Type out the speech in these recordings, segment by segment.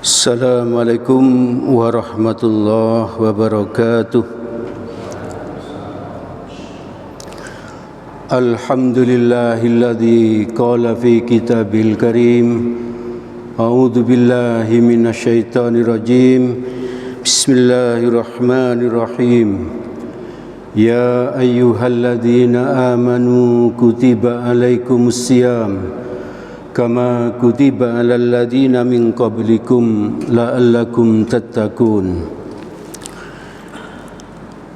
Assalamualaikum warahmatullahi wabarakatuh. Alhamdulillahilladzi qala fi kitabil karim a'udzu billahi minasyaitonir rajim. Bismillahirrahmanirrahim. Ya ayyuhalladzina amanu kutiba alaikumusiyam kama kutiba alal ladzina min qablikum la'allakum tattaqun.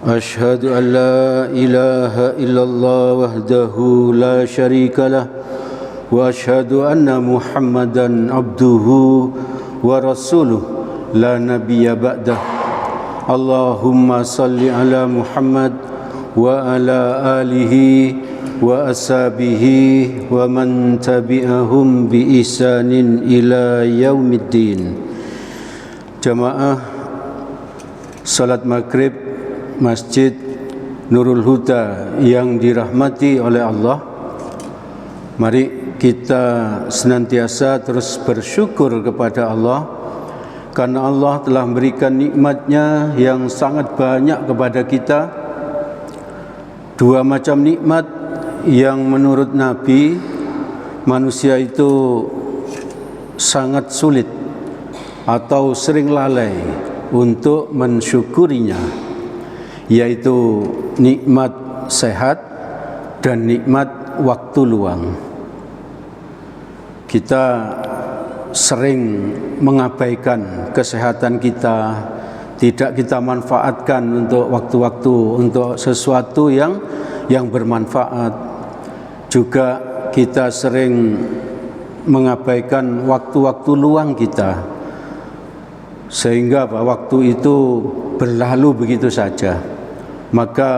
Asyhadu an la ilaha illallah wahdahu la syarika lah wa asyhadu anna Muhammadan abduhu wa rasuluh la nabiyya ba'dah. Allahumma salli ala Muhammad wa ala alihi wa ashabihi wa man tabi'ahum bi ihsanin ila yaumiddin. Jamaah salat maghrib Masjid Nurul Huda yang dirahmati oleh Allah, mari kita senantiasa terus bersyukur kepada Allah karena Allah telah memberikan nikmat-Nya yang sangat banyak kepada kita. Dua macam nikmat yang menurut Nabi manusia itu sangat sulit atau sering lalai untuk mensyukurinya, yaitu nikmat sehat dan nikmat waktu luang. Kita sering mengabaikan kesehatan kita, tidak kita manfaatkan untuk waktu-waktu untuk sesuatu yang bermanfaat. Juga kita sering mengabaikan waktu-waktu luang kita, sehingga waktu itu berlalu begitu saja. Maka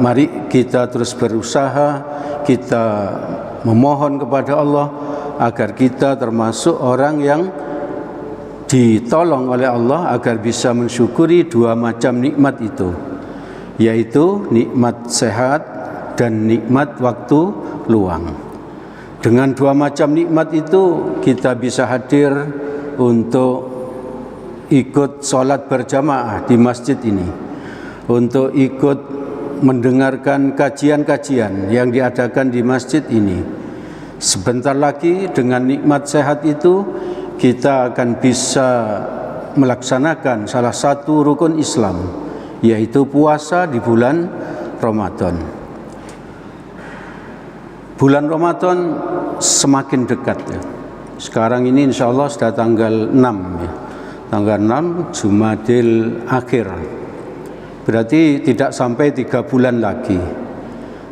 mari kita terus berusaha, kita memohon kepada Allah agar kita termasuk orang yang ditolong oleh Allah agar bisa mensyukuri dua macam nikmat itu, yaitu nikmat sehat dan nikmat waktu luang. Dengan dua macam nikmat itu kita bisa hadir untuk ikut sholat berjamaah di masjid ini, untuk ikut mendengarkan kajian-kajian yang diadakan di masjid ini. Sebentar lagi dengan nikmat sehat itu kita akan bisa melaksanakan salah satu rukun Islam, yaitu puasa di bulan Ramadan. Bulan Ramadan semakin dekat ya. Sekarang ini insya Allah sudah tanggal 6 ya. Tanggal 6 Jumadil Akhir. Berarti tidak sampai 3 bulan lagi.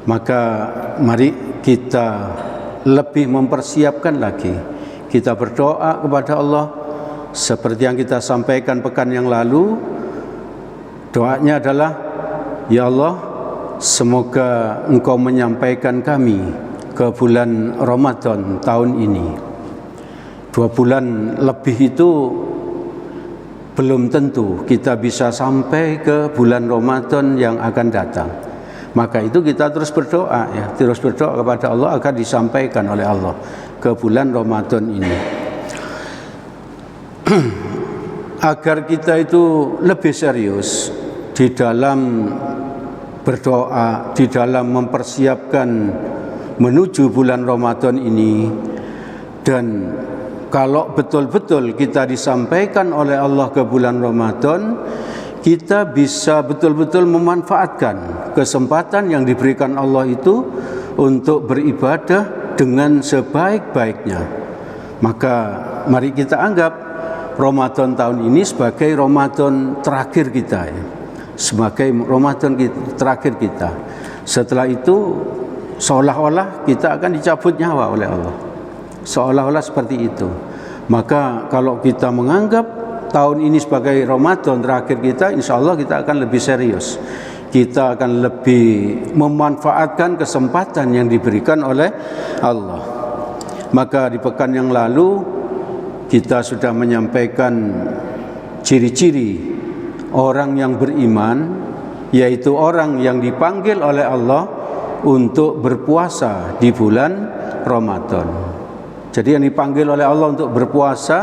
Maka mari kita lebih mempersiapkan lagi. Kita berdoa kepada Allah seperti yang kita sampaikan pekan yang lalu. Doanya adalah, ya Allah, semoga Engkau menyampaikan kami ke bulan Ramadan tahun ini. 2 bulan lebih itu belum tentu kita bisa sampai ke bulan Ramadan yang akan datang. Maka itu kita terus berdoa ya, terus berdoa kepada Allah agar disampaikan oleh Allah ke bulan Ramadan ini. Agar kita itu lebih serius di dalam berdoa, di dalam mempersiapkan menuju bulan Ramadan ini, dan kalau betul-betul kita disampaikan oleh Allah ke bulan Ramadan, kita bisa betul-betul memanfaatkan kesempatan yang diberikan Allah itu untuk beribadah dengan sebaik-baiknya. Maka mari kita anggap Ramadan tahun ini sebagai Ramadan terakhir kita ya. Sebagai Ramadan terakhir kita. Setelah itu seolah-olah kita akan dicabut nyawa oleh Allah, seolah-olah seperti itu. Maka kalau kita menganggap tahun ini sebagai Ramadan terakhir kita, insya Allah kita akan lebih serius, kita akan lebih memanfaatkan kesempatan yang diberikan oleh Allah. Maka di pekan yang lalu kita sudah menyampaikan ciri-ciri orang yang beriman, yaitu orang yang dipanggil oleh Allah untuk berpuasa di bulan Ramadan. Jadi yang dipanggil oleh Allah untuk berpuasa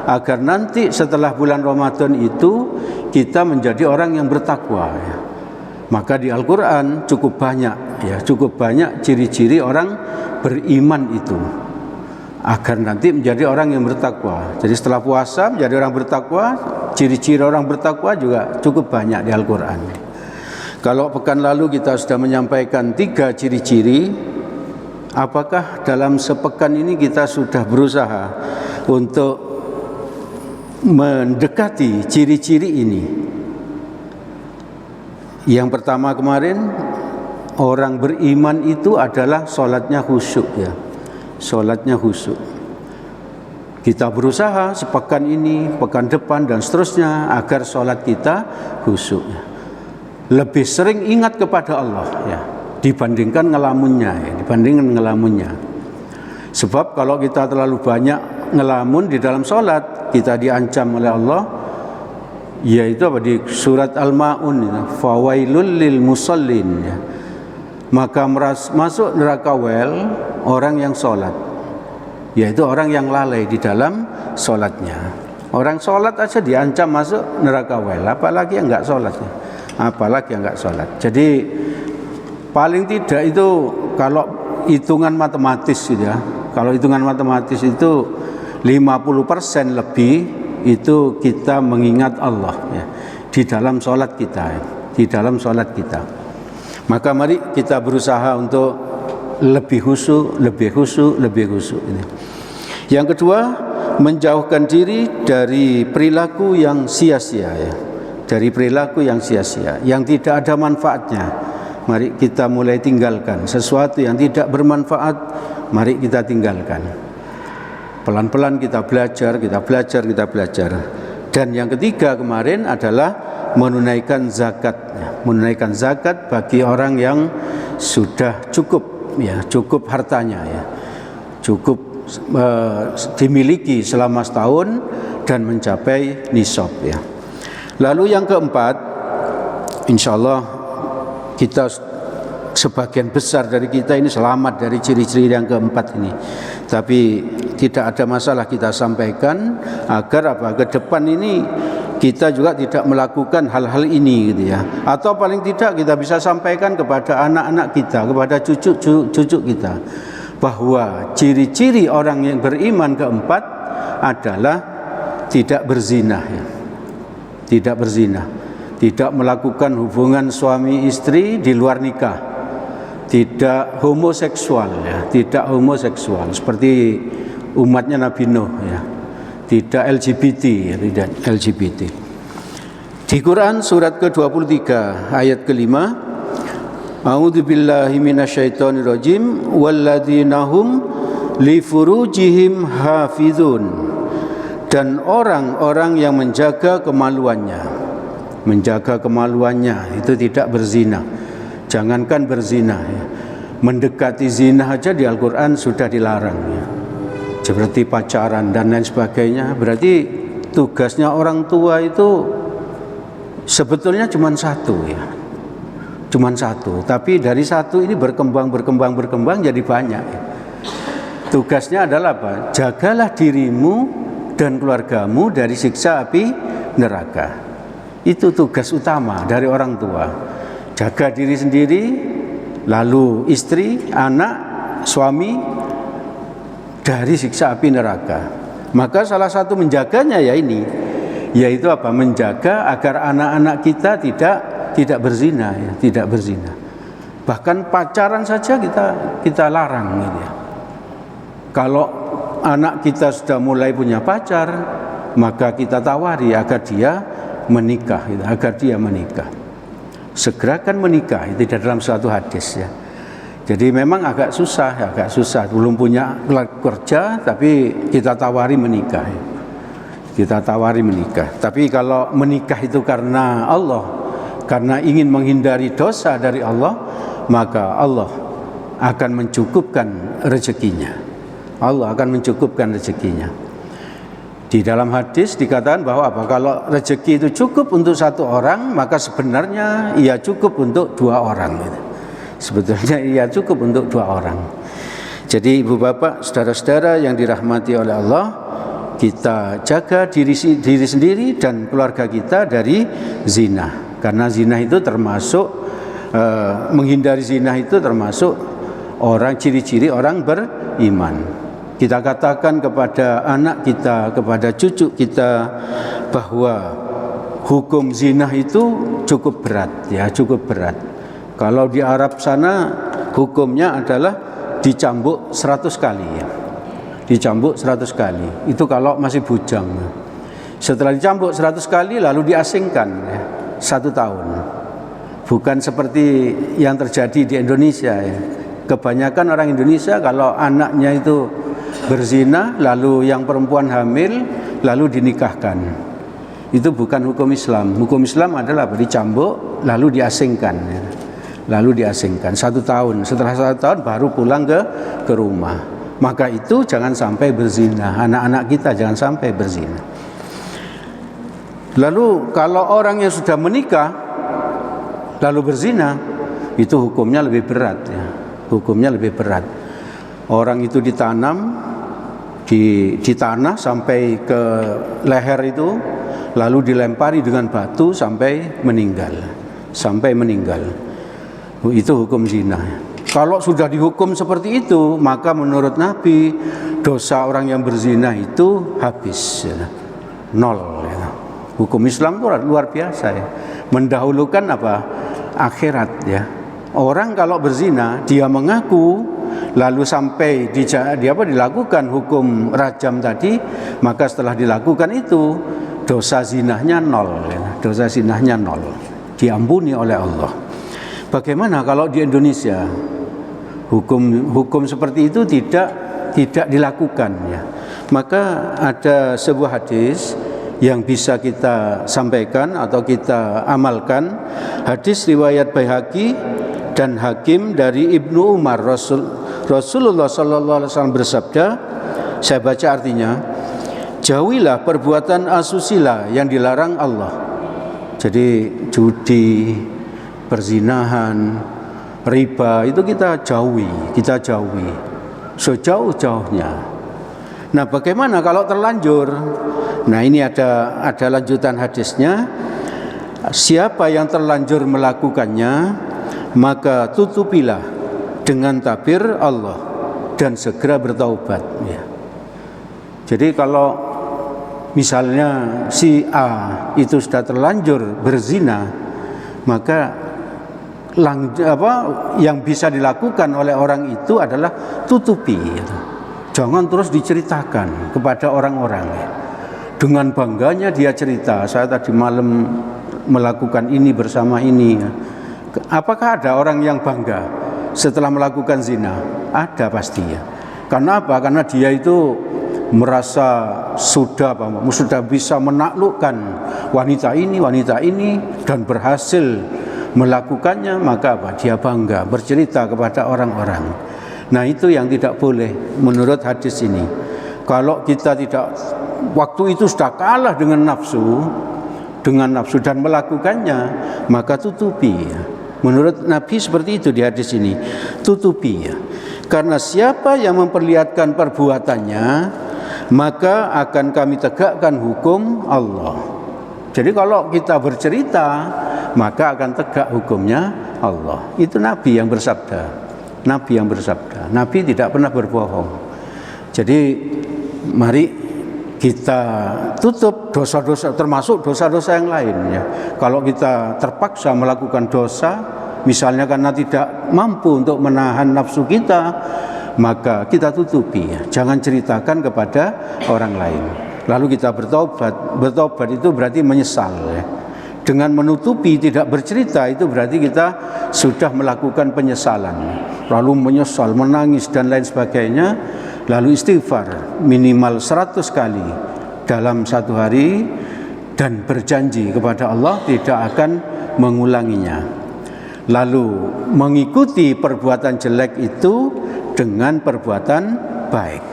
agar nanti setelah bulan Ramadan itu kita menjadi orang yang bertakwa ya. Maka di Al-Quran cukup banyak ciri-ciri orang beriman itu, agar nanti menjadi orang yang bertakwa. Jadi setelah puasa menjadi orang bertakwa, ciri-ciri orang bertakwa juga cukup banyak di Al-Quran. Kalau pekan lalu kita sudah menyampaikan 3 ciri-ciri, apakah dalam sepekan ini kita sudah berusaha untuk mendekati ciri-ciri ini? Yang pertama kemarin, orang beriman itu adalah sholatnya khusyuk ya. Sholatnya khusyuk. Kita berusaha sepekan ini, pekan depan dan seterusnya agar sholat kita khusyuk ya. Lebih sering ingat kepada Allah ya, dibandingkan ngelamunnya. Sebab kalau kita terlalu banyak ngelamun di dalam sholat, kita diancam oleh Allah, yaitu apa di surat Al-Ma'un, fawailul lil musallin ya. Maka masuk neraka orang yang sholat, yaitu orang yang lalai di dalam sholatnya. Orang sholat aja diancam masuk neraka apalagi yang enggak sholat. Jadi paling tidak itu kalau hitungan matematis gitu ya, kalau hitungan matematis itu 50% lebih itu kita mengingat Allah ya, di dalam sholat kita. Maka mari kita berusaha untuk lebih khusyuk. Yang kedua, menjauhkan diri dari perilaku yang sia-sia ya. Yang tidak ada manfaatnya. Mari kita mulai tinggalkan sesuatu yang tidak bermanfaat, mari kita tinggalkan. Pelan-pelan kita belajar. Dan yang ketiga kemarin adalah menunaikan zakat. Menunaikan zakat bagi orang yang sudah cukup hartanya ya. Cukup dimiliki selama setahun dan mencapai nisab ya. Lalu yang keempat, insyaallah kita sebagian besar dari kita ini selamat dari ciri-ciri yang keempat ini. Tapi tidak ada masalah kita sampaikan agar ke depan ini kita juga tidak melakukan hal-hal ini gitu ya. Atau paling tidak kita bisa sampaikan kepada anak-anak kita, kepada cucu kita, bahwa ciri-ciri orang yang beriman keempat adalah tidak berzina ya. Tidak melakukan hubungan suami istri di luar nikah, tidak homoseksual seperti umatnya Nabi Nuh ya, tidak LGBT. Di Quran surat ke-23 ayat ke-5, A'udzubillahi minasyaitonirrajim, walladzina hum li furujihim hafizun. Dan orang-orang yang menjaga kemaluannya itu tidak berzina. Jangankan berzina ya, mendekati zina aja di Al-Quran sudah dilarang ya. Seperti pacaran dan lain sebagainya. Berarti tugasnya orang tua itu sebetulnya cuma satu ya. Tapi dari satu ini berkembang jadi banyak ya. Tugasnya adalah apa? Jagalah dirimu dan keluargamu dari siksa api neraka. Itu tugas utama dari orang tua. Jaga diri sendiri, lalu istri, anak, suami dari siksa api neraka. Maka salah satu menjaganya ya ini, yaitu apa? Menjaga agar anak-anak kita tidak berzina ya, tidak berzina. Bahkan pacaran saja kita larang gitu ya. Kalau anak kita sudah mulai punya pacar, maka kita tawari agar dia menikah. Segerakan menikah, itu dalam suatu hadis ya. Jadi memang agak susah. Belum punya kerja, tapi kita tawari menikah. Tapi kalau menikah itu karena Allah, karena ingin menghindari dosa dari Allah, maka Allah akan mencukupkan rezekinya. Di dalam hadis dikatakan bahwa kalau rezeki itu cukup untuk satu orang, maka sebenarnya ia cukup untuk 2 orang. Sebetulnya ia cukup untuk 2 orang. Jadi ibu bapak, saudara-saudara yang dirahmati oleh Allah, kita jaga diri sendiri dan keluarga kita dari zina. Karena zina itu termasuk menghindari zina itu termasuk ciri-ciri orang beriman. Kita katakan kepada anak kita, kepada cucu kita bahwa hukum zina itu cukup berat, ya, cukup berat. Kalau di Arab sana hukumnya adalah dicambuk 100 kali, ya. Dicambuk 100 kali. Itu kalau masih bujang. Setelah dicambuk 100 kali lalu diasingkan, ya, 1 tahun. Bukan seperti yang terjadi di Indonesia, ya. Kebanyakan orang Indonesia kalau anaknya itu berzina lalu yang perempuan hamil lalu dinikahkan. Itu bukan hukum Islam. Hukum Islam adalah dicambuk lalu diasingkan, ya. Lalu diasingkan 1 tahun. Setelah 1 tahun baru pulang ke rumah. Maka itu jangan sampai berzina. Anak-anak kita jangan sampai berzina. Lalu kalau orang yang sudah menikah lalu berzina, itu hukumnya lebih berat, ya. Hukumnya lebih berat. Orang itu ditanam di tanah sampai ke leher itu, lalu dilempari dengan batu sampai meninggal. Sampai meninggal. Itu hukum zina. Kalau sudah dihukum seperti itu, maka menurut Nabi dosa orang yang berzina itu habis, ya. 0, ya. Hukum Islam itu luar biasa, ya. Mendahulukan apa? Akhirat, ya. Orang kalau berzina dia mengaku lalu sampai dilakukan hukum rajam tadi, maka setelah dilakukan itu dosa zinahnya 0, ya. Dosa zinahnya 0, diampuni oleh Allah. Bagaimana kalau di Indonesia hukum seperti itu tidak dilakukan, ya. Maka ada sebuah hadis yang bisa kita sampaikan atau kita amalkan. Hadis riwayat Baihaqi dan Hakim dari Ibnu Umar. Rasulullah sallallahu alaihi wasallam bersabda, saya baca artinya, jauhilah perbuatan asusila yang dilarang Allah. Jadi judi, perzinahan, riba itu kita jauhi sejauh-jauhnya. Nah, bagaimana kalau terlanjur? Nah, ini ada lanjutan hadisnya. Siapa yang terlanjur melakukannya, maka tutupilah dengan tabir Allah dan segera bertaubat, ya. Jadi kalau misalnya si A itu sudah terlanjur berzina, maka yang bisa dilakukan oleh orang itu adalah tutupi, gitu. Jangan terus diceritakan kepada orang-orang, ya. Dengan bangganya dia cerita, saya tadi malam melakukan ini bersama ini, ya. Apakah ada orang yang bangga setelah melakukan zina? Ada pasti, ya. Karena apa? Karena dia itu merasa sudah bisa menaklukkan wanita ini dan berhasil melakukannya, maka dia bangga bercerita kepada orang-orang. Nah, itu yang tidak boleh menurut hadis ini. Kalau kita waktu itu sudah kalah dengan nafsu dan melakukannya, maka tutupi. Menurut Nabi seperti itu di hadis ini, tutupi, ya. Karena siapa yang memperlihatkan perbuatannya, maka akan kami tegakkan hukum Allah. Jadi kalau kita bercerita, maka akan tegak hukumnya Allah. Itu Nabi yang bersabda. Nabi tidak pernah berbohong. Jadi mari kita tutup dosa-dosa, termasuk dosa-dosa yang lain, ya. Kalau kita terpaksa melakukan dosa, misalnya karena tidak mampu untuk menahan nafsu kita, maka kita tutupi, ya. Jangan ceritakan kepada orang lain. Lalu kita bertobat. Bertobat itu berarti menyesal, ya. Dengan menutupi, tidak bercerita, itu berarti kita sudah melakukan penyesalan, lalu menyesal, menangis dan lain sebagainya. Lalu istighfar minimal 100 kali dalam 1 hari dan berjanji kepada Allah tidak akan mengulanginya. Lalu mengikuti perbuatan jelek itu dengan perbuatan baik.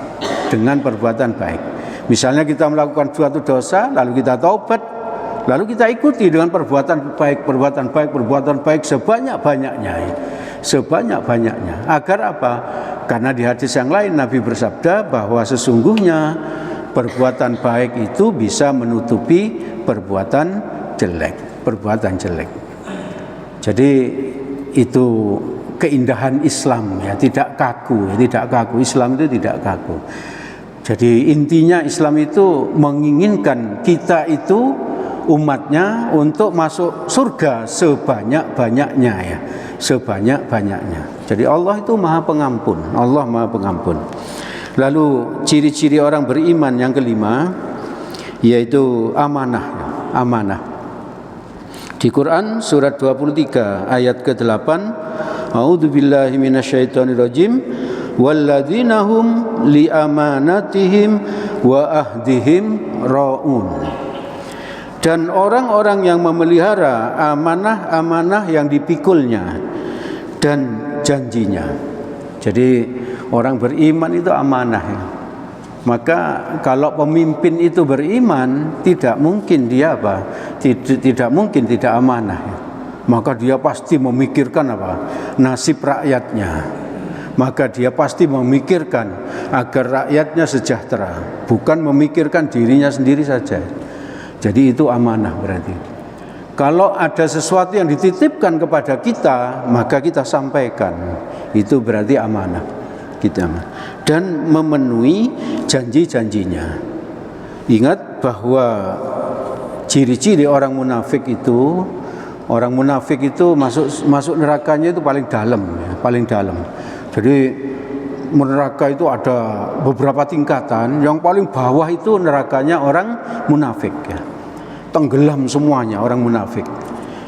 Misalnya kita melakukan suatu dosa, lalu kita taubat, lalu kita ikuti dengan perbuatan baik sebanyak-banyaknya. Agar apa? Karena di hadis yang lain Nabi bersabda bahwa sesungguhnya perbuatan baik itu bisa menutupi perbuatan jelek. Jadi itu keindahan Islam ya, tidak kaku. Islam itu tidak kaku. Jadi intinya Islam itu menginginkan kita itu umatnya untuk masuk surga sebanyak-banyaknya ya, sebanyak-banyaknya. Jadi Allah itu Maha Pengampun, Allah Maha Pengampun. Lalu ciri-ciri orang beriman yang kelima yaitu amanah. Di Quran surat 23 ayat ke-8, A'udzubillahi minasyaitonirrajim, walladzina hum li amanatihim wa ahdihim raun. Dan orang-orang yang memelihara amanah-amanah yang dipikulnya dan janjinya. Jadi orang beriman itu amanah ya. Maka kalau pemimpin itu beriman, tidak mungkin dia tidak mungkin tidak amanah ya. Maka dia pasti memikirkan nasib rakyatnya. Maka dia pasti memikirkan agar rakyatnya sejahtera, bukan memikirkan dirinya sendiri saja. Jadi itu amanah berarti. Kalau ada sesuatu yang dititipkan kepada kita, maka kita sampaikan. Itu berarti amanah kita. Dan memenuhi janji-janjinya. Ingat bahwa ciri-ciri orang munafik itu masuk nerakanya itu paling dalam ya, paling dalam. Jadi neraka itu ada beberapa tingkatan. Yang paling bawah itu nerakanya orang munafik ya. Tenggelam semuanya orang munafik.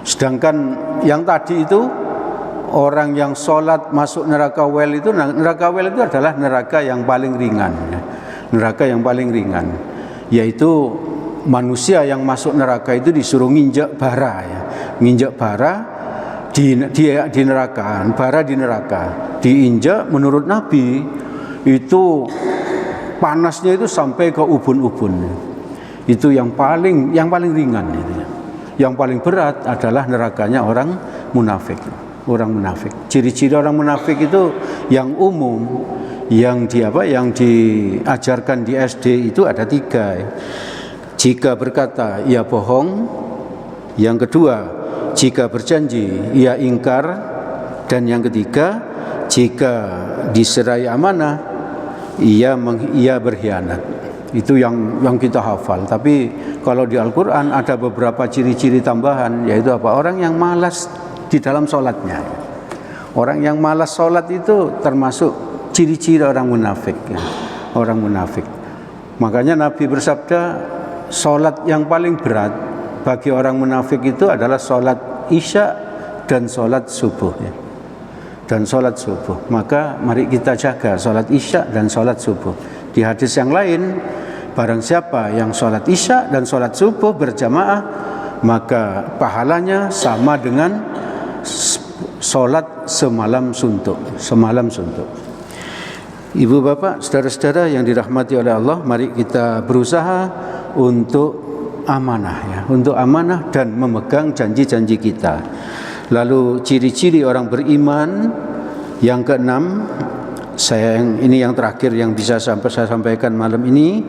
Sedangkan yang tadi itu orang yang sholat masuk neraka wel itu adalah neraka yang paling ringan ya. Neraka yang paling ringan, yaitu manusia yang masuk neraka itu disuruh nginjak bara ya. Nginjak bara di neraka, bara di neraka. Diinjak menurut Nabi itu panasnya itu sampai ke ubun-ubun. Itu yang paling ringan itu. Yang paling berat adalah nerakanya orang munafik. Ciri-ciri orang munafik itu yang umum, yang diajarkan di SD itu ada 3. Jika berkata ia bohong, yang kedua jika berjanji ia ingkar, dan yang ketiga jika diserai amanah ia berkhianat. Itu yang kita hafal. Tapi kalau di Al-Quran ada beberapa ciri-ciri tambahan, yaitu orang yang malas di dalam sholatnya. Orang yang malas sholat itu termasuk ciri-ciri orang munafik ya. Orang munafik. Makanya Nabi bersabda, sholat yang paling berat bagi orang munafik itu adalah sholat isya dan sholat subuh ya. Dan sholat subuh. Maka mari kita jaga sholat isya dan sholat subuh. Di hadis yang lain, barang siapa yang sholat isya dan sholat subuh berjamaah, maka pahalanya sama dengan sholat semalam suntuk. Ibu bapak, saudara-saudara yang dirahmati oleh Allah, mari kita berusaha untuk amanah ya, untuk amanah dan memegang janji-janji kita. Lalu ciri-ciri orang beriman yang keenam, ini yang terakhir yang bisa saya sampaikan malam ini,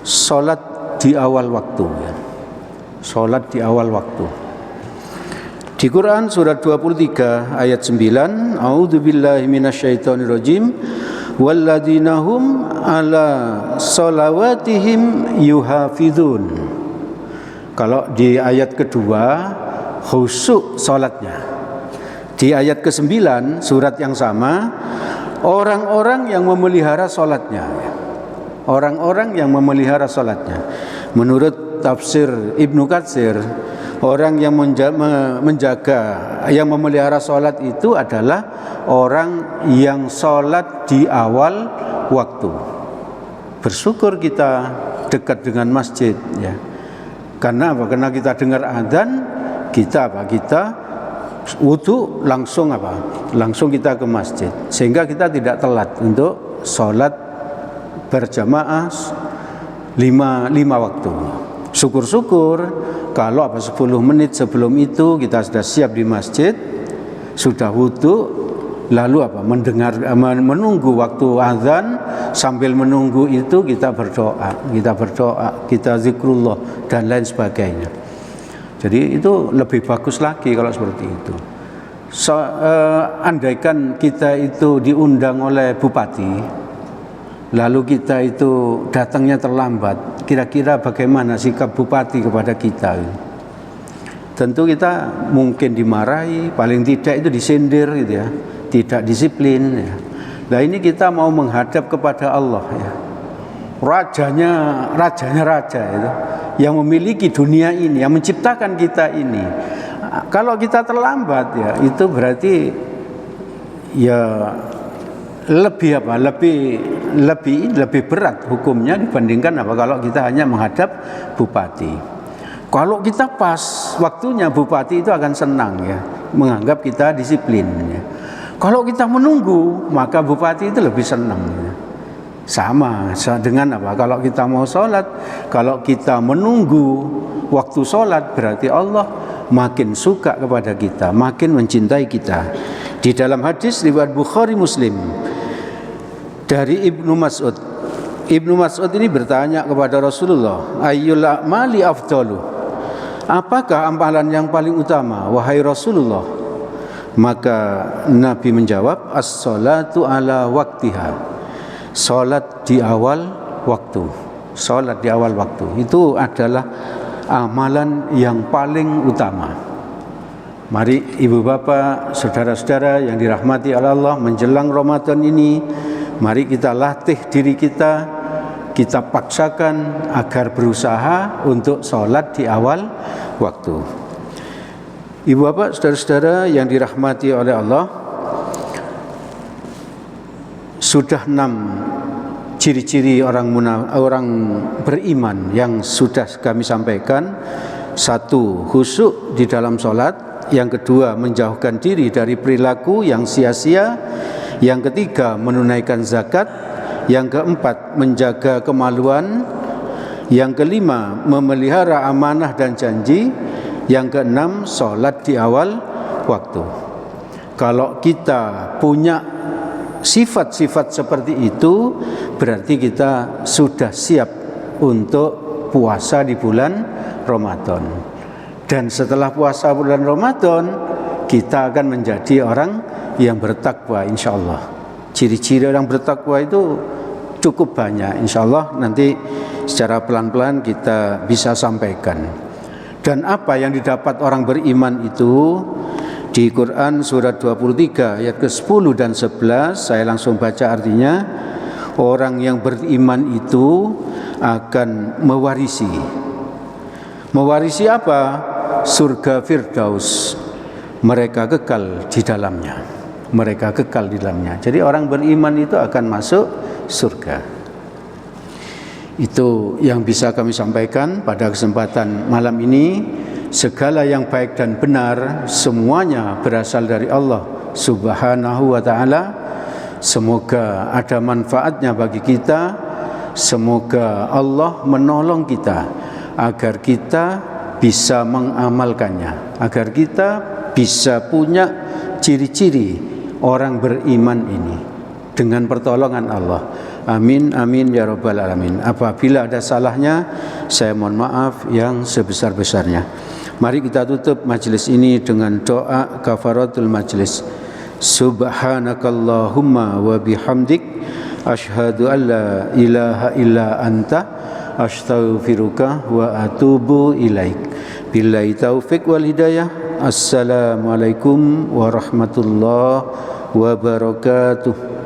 sholat di awal waktu ya. Sholat di awal waktu. Di Quran surat 23 ayat 9, A'udzubillahi minasyaitonirrajim, walladzina hum ala sholawatihim yuhafizun. Kalau di ayat kedua khusyuk sholatnya. Di ayat ke-9 surat yang sama, orang-orang yang memelihara sholatnya. Orang-orang yang memelihara sholatnya. Menurut tafsir Ibnu Katsir, orang yang menjaga, yang memelihara sholat itu adalah orang yang sholat di awal waktu. Bersyukur kita dekat dengan masjid ya. Karena apa? Karena kita dengar adzan, kita wudu langsung langsung kita ke masjid, sehingga kita tidak telat untuk sholat berjamaah lima waktu. Syukur-syukur kalau 10 menit sebelum itu kita sudah siap di masjid, sudah wudu, lalu menunggu waktu azan sambil menunggu itu kita berdoa, kita zikrullah dan lain sebagainya. Jadi itu lebih bagus lagi kalau seperti itu. Andaikan kita itu diundang oleh bupati, lalu kita itu datangnya terlambat, kira-kira bagaimana sikap bupati kepada kita? Tentu kita mungkin dimarahi, paling tidak itu disindir gitu ya, tidak disiplin ya. Nah ini kita mau menghadap kepada Allah ya. Rajanya raja itu, yang memiliki dunia ini, yang menciptakan kita ini. Kalau kita terlambat ya, itu berarti ya lebih berat hukumnya dibandingkan kalau kita hanya menghadap bupati. Kalau kita pas waktunya, bupati itu akan senang ya, menganggap kita disiplin ya. Kalau kita menunggu, maka bupati itu lebih senang ya. Sama dengan kalau kita mau sholat, kalau kita menunggu waktu sholat, berarti Allah makin suka kepada kita, makin mencintai kita. Di dalam hadis riwayat Bukhari Muslim dari Ibnu Mas'ud ini bertanya kepada Rasulullah, ayyul a'mali afdalu, apakah amalan yang paling utama wahai Rasulullah? Maka Nabi menjawab, as-salatu ala waktiha, salat di awal waktu. Salat di awal waktu itu adalah amalan yang paling utama. Mari ibu bapak, saudara-saudara yang dirahmati Allah, menjelang Ramadan ini, mari kita latih diri kita paksakan agar berusaha untuk salat di awal waktu. Ibu bapak, saudara-saudara yang dirahmati oleh Allah, sudah 6 ciri-ciri orang beriman yang sudah kami sampaikan. 1, khusyuk di dalam sholat. Yang kedua, menjauhkan diri dari perilaku yang sia-sia. Yang ketiga, menunaikan zakat. Yang keempat, menjaga kemaluan. Yang kelima, memelihara amanah dan janji. Yang keenam, sholat di awal waktu. Kalau kita punya sifat-sifat seperti itu, berarti kita sudah siap untuk puasa di bulan Ramadan. Dan setelah puasa bulan Ramadan, kita akan menjadi orang yang bertakwa, insya Allah. Ciri-ciri orang bertakwa itu cukup banyak, insya Allah nanti secara pelan-pelan kita bisa sampaikan. Dan apa yang didapat orang beriman itu di Quran surat 23 ayat ke-10 dan 11, saya langsung baca artinya. Orang yang beriman itu akan mewarisi apa? Surga Firdaus. Mereka kekal di dalamnya. Jadi orang beriman itu akan masuk surga. Itu yang bisa kami sampaikan pada kesempatan malam ini. Segala yang baik dan benar semuanya berasal dari Allah Subhanahu wa ta'ala. Semoga ada manfaatnya bagi kita. Semoga Allah menolong kita agar kita bisa mengamalkannya, agar kita bisa punya ciri-ciri orang beriman ini dengan pertolongan Allah. Amin, amin ya rabbal alamin. Apabila ada salahnya, saya mohon maaf yang sebesar-besarnya. Mari kita tutup majelis ini dengan doa kafaratul majelis. Subhanakallahumma wa bihamdik, asyhadu an la ilaha illa anta, astaghfiruka wa atubu ilaik. Billahi taufik wal hidayah. Assalamualaikum warahmatullahi wabarakatuh.